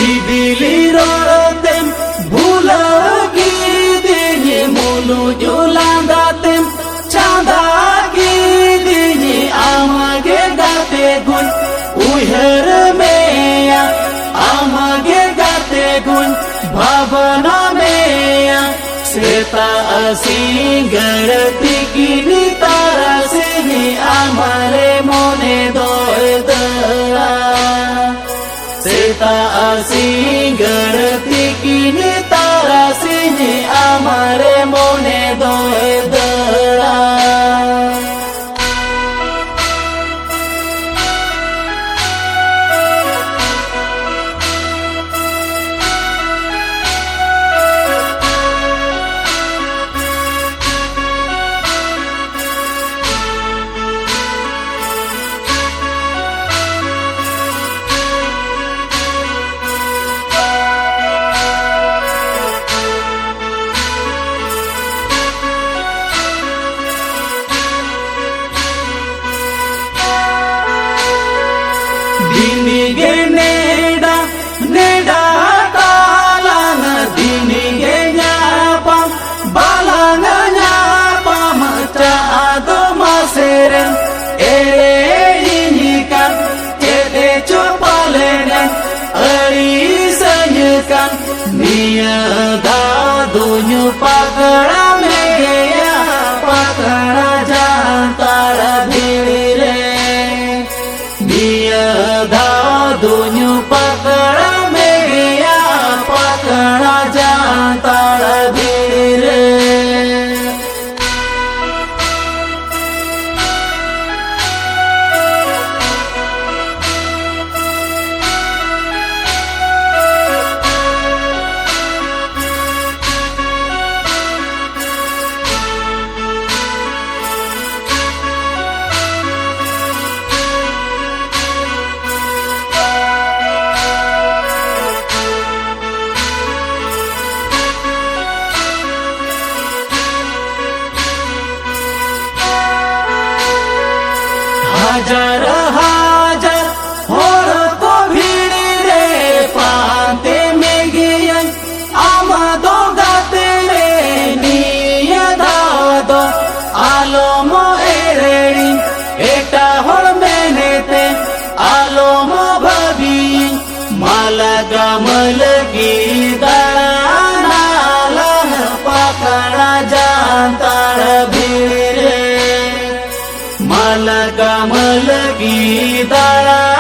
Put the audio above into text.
Bibili rotem bulagi dini mulu julandatem chanda dini amage gate gun uher meya amage gate gun bhavana meya seta asingar tikini tara sini amare mone doida seta asingar tikini tara sini amare mone doida Dinige neda neda talana dinige nyapam balanga nyapam cha ado maseren ere inikan ede chopalenen ari sanyekan niya da dunyu pakara meya pakara jantara dhire niya da dunyu pakara meya pakara jantara dhire হাজার হাজার হরত ভিড় রে পান্তে মেঘিয়ে আমাদো গাতে রে নিয়ে দাদ আলম এরেড়ি এটা হর মেনেতে আলম ভাবি মালা গামল গীতাল পাকড়া জানতার ভিড় রে Malagamalagi dara